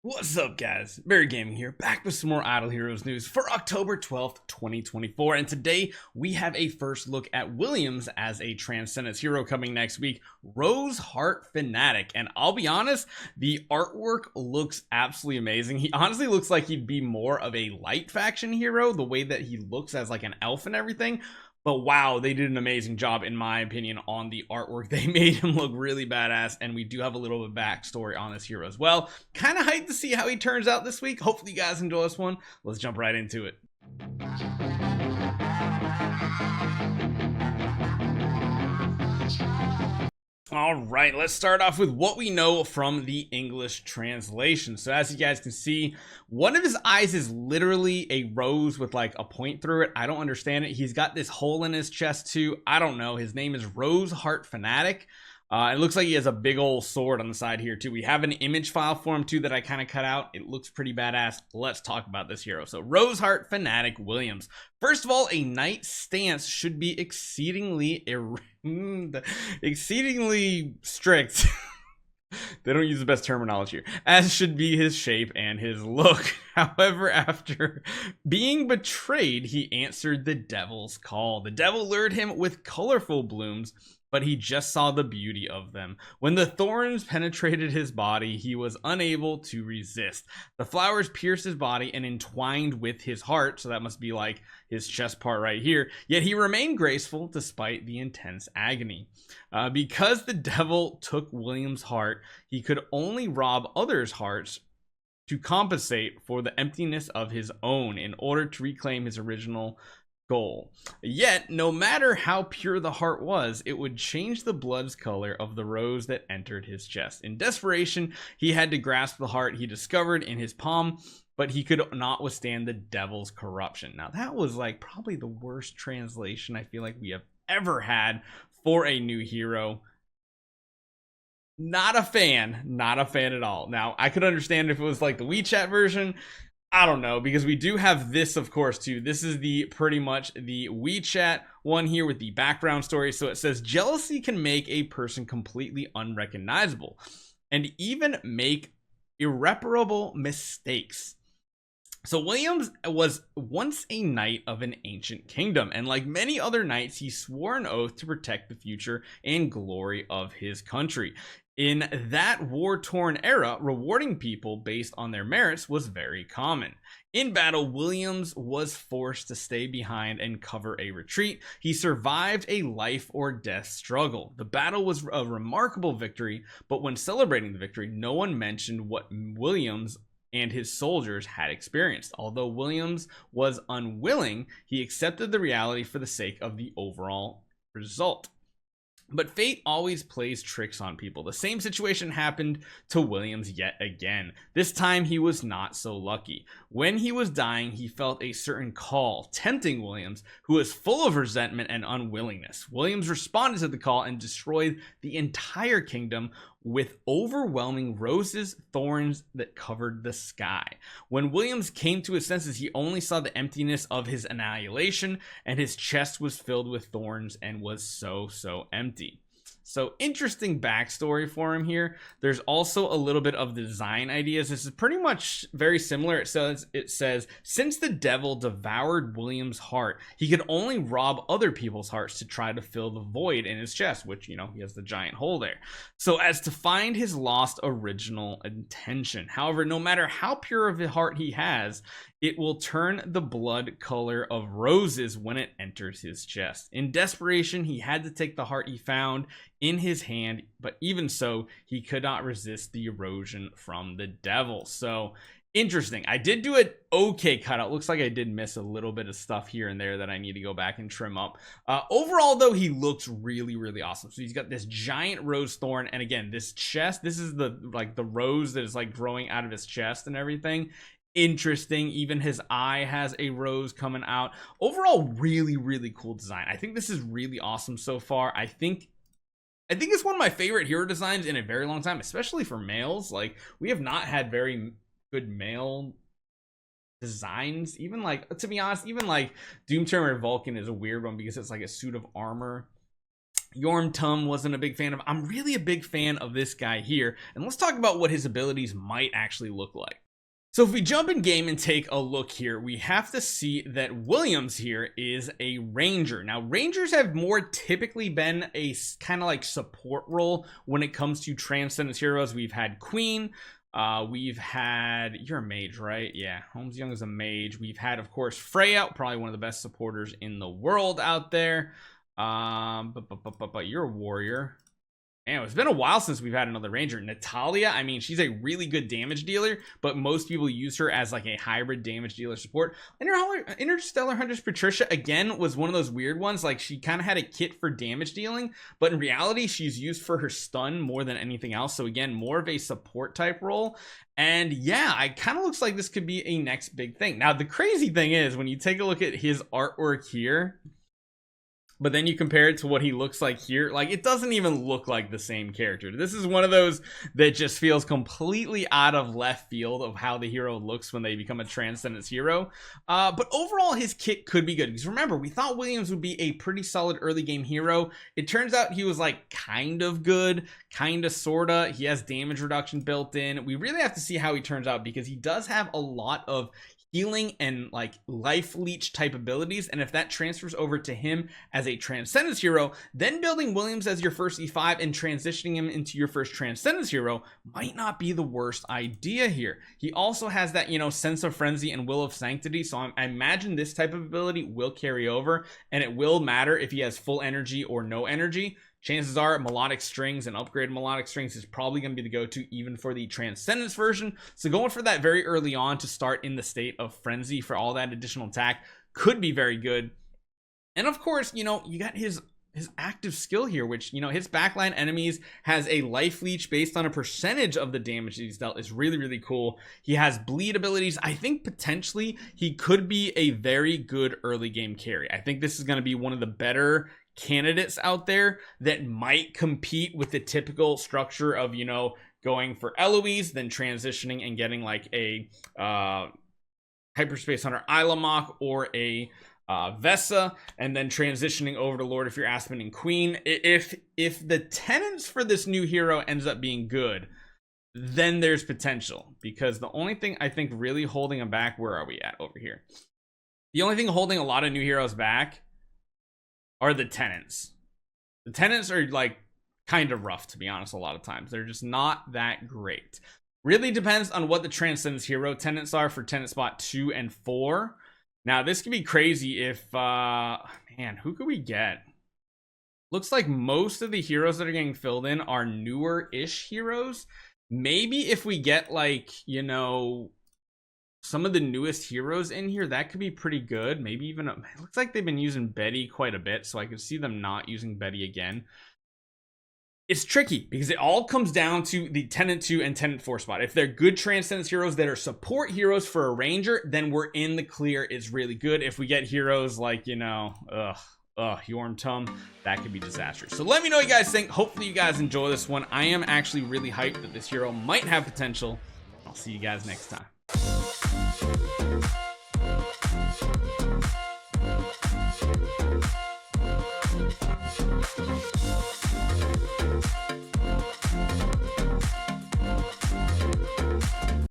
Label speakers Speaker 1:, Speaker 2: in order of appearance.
Speaker 1: What's up, guys? Barry Gaming here, back with some more Idle Heroes news for October 12th, 2024. And today we have a first look at Williams as a Transcendence hero coming next week, Rose Heart Fanatic. And I'll be honest, the artwork looks absolutely amazing. He honestly looks like he'd be more of a light faction hero, the way that he looks as like an elf and everything. But wow, they did an amazing job, in my opinion, on the artwork. They made him look really badass, and we do have a little bit of backstory on this hero as well. Kind of hyped to see how he turns out this week. Hopefully you guys enjoy this one. Let's jump right into it. All right, let's start off with what we know from the English translation. So as you guys can see, one of his eyes is literally a rose with like a point through it. I don't understand it. He's got this hole in his chest too. I don't know. His name is Rose Heart Fanatic. It looks like he has a big old sword on the side here too. We have an image file for him too that I kind of cut out. It looks pretty badass. Let's talk about this hero. So Rose Heart Fanatic Williams. First of all, a knight's stance should be exceedingly strict. They don't use the best terminology here, as should be his shape and his look. However, after being betrayed, he answered the devil's call. The devil lured him with colorful blooms, but he just saw the beauty of them. When the thorns penetrated his body, he was unable to resist. The flowers pierced his body and entwined with his heart, so that must be like his chest part right here. Yet he remained graceful despite the intense agony. Because the devil took William's heart, he could only rob others' hearts to compensate for the emptiness of his own in order to reclaim his original goal. Yet, no matter how pure the heart was, it would change the blood's color of the rose that entered his chest. In desperation, he had to grasp the heart he discovered in his palm, but he could not withstand the devil's corruption. Now, that was like probably the worst translation I feel like we have ever had for a new hero. Not a fan at all. Now, I could understand if it was like the WeChat version. I don't know, because we do have this, of course, too. This is the pretty much the WeChat one here with the background story. So it says, jealousy can make a person completely unrecognizable and even make irreparable mistakes. So Williams was once a knight of an ancient kingdom, and like many other knights, he swore an oath to protect the future and glory of his country. In that war-torn era, rewarding people based on their merits was very common. In battle, Williams was forced to stay behind and cover a retreat. He survived a life or death struggle. The battle was a remarkable victory, but when celebrating the victory, no one mentioned what Williams and his soldiers had experienced. Although Williams was unwilling, he accepted the reality for the sake of the overall result. But fate always plays tricks on people. The same situation happened to Williams yet again. This time he was not so lucky. When he was dying, he felt a certain call, tempting Williams, who was full of resentment and unwillingness. Williams responded to the call and destroyed the entire kingdom with overwhelming roses, thorns that covered the sky. When Williams came to his senses, he only saw the emptiness of his annihilation, and his chest was filled with thorns and was so empty. So interesting backstory for him here. There's also a little bit of design ideas. This is pretty much very similar. It says, since the devil devoured William's heart, he could only rob other people's hearts to try to fill the void in his chest, which, you know, he has the giant hole there, so as to find his lost original intention. However, no matter how pure of a heart he has, it will turn the blood color of roses when it enters his chest. In desperation, he had to take the heart he found in his hand, but even so, he could not resist the erosion from the devil. So interesting. I did do an okay cutout. Looks like I did miss a little bit of stuff here and there that I need to go back and trim up. Overall, though, he looks really awesome. So he's got this giant rose thorn, and again, this chest, this is the rose that is like growing out of his chest and everything. Interesting. Even his eye has a rose coming out. Overall, really cool design. I think this is really awesome so far. I think it's one of my favorite hero designs in a very long time, especially for males. Like, we have not had very good male designs. Even like, to be honest, even like Doomterror Vulcan is a weird one because it's like a suit of armor. Yormtum wasn't a big fan of. I'm really a big fan of this guy here, and let's talk about what his abilities might actually look like. So if we jump in game and take a look here, we have to see that Williams here is a ranger. Now, rangers have more typically been a kind of like support role when it comes to Transcendence heroes. We've had Queen, we've had, you're a mage, right? Yeah, Holmes Young is a mage. We've had, of course, Freya, probably one of the best supporters in the world out there. But you're a warrior. Man, it's been a while since we've had another ranger. Natalia, I mean, she's a really good damage dealer, but most people use her as like a hybrid damage dealer support. Interstellar Huntress Patricia, again, was one of those weird ones. Like, she kind of had a kit for damage dealing, but in reality, she's used for her stun more than anything else. So again, more of a support type role. And yeah, it kind of looks like this could be a next big thing. Now, the crazy thing is, when you take a look at his artwork here, but then you compare it to what he looks like here, like, it doesn't even look like the same character. This is one of those that just feels completely out of left field of how the hero looks when they become a Transcendence hero. But overall, his kit could be good, because remember, we thought Williams would be a pretty solid early game hero. It turns out he was like kind of good, kind of sorta. He has damage reduction built in. We really have to see how he turns out, because he does have a lot of healing and like life leech type abilities, and if that transfers over to him as a Transcendence hero, then building Williams as your first E5 and transitioning him into your first Transcendence hero might not be the worst idea here. He also has that, you know, Sense of Frenzy and Will of Sanctity, so I imagine this type of ability will carry over, and it will matter if he has full energy or no energy. Chances are Melodic Strings and upgraded Melodic Strings is probably going to be the go-to even for the Transcendence version. So going for that very early on to start in the state of Frenzy for all that additional attack could be very good. And of course, you know, you got his active skill here, which, you know, hits backline enemies, has a life leech based on a percentage of the damage that he's dealt, is really, really cool. He has bleed abilities. I think potentially he could be a very good early game carry. I think this is going to be one of the better candidates out there that might compete with the typical structure of, you know, going for Eloise, then transitioning and getting like a Hyperspace Hunter Ilamok or a Vesa, and then transitioning over to Lord of Fear Aspen and Queen. If the tenants for this new hero ends up being good, then there's potential, because the only thing I think really holding him back, where are we at over here? The only thing holding a lot of new heroes back are the tenants. The tenants are like kind of rough, to be honest. A lot of times they're just not that great. Really depends on what the Transcendence hero tenants are for tenant spot 2 and 4. Now this could be crazy if man, who could we get? Looks like most of the heroes that are getting filled in are newer-ish heroes. Maybe if we get, like, you know, some of the newest heroes in here, that could be pretty good. Maybe even it looks like they've been using Betty quite a bit, so I could see them not using Betty again. It's tricky because it all comes down to the Tenant 2 and Tenant 4 spot. If they're good Transcendence heroes that are support heroes for a Ranger, then we're in the clear. It's really good. If we get heroes like, you know, Yormtum, that could be disastrous. So let me know what you guys think. Hopefully you guys enjoy this one. I am actually really hyped that this hero might have potential. I'll see you guys next time.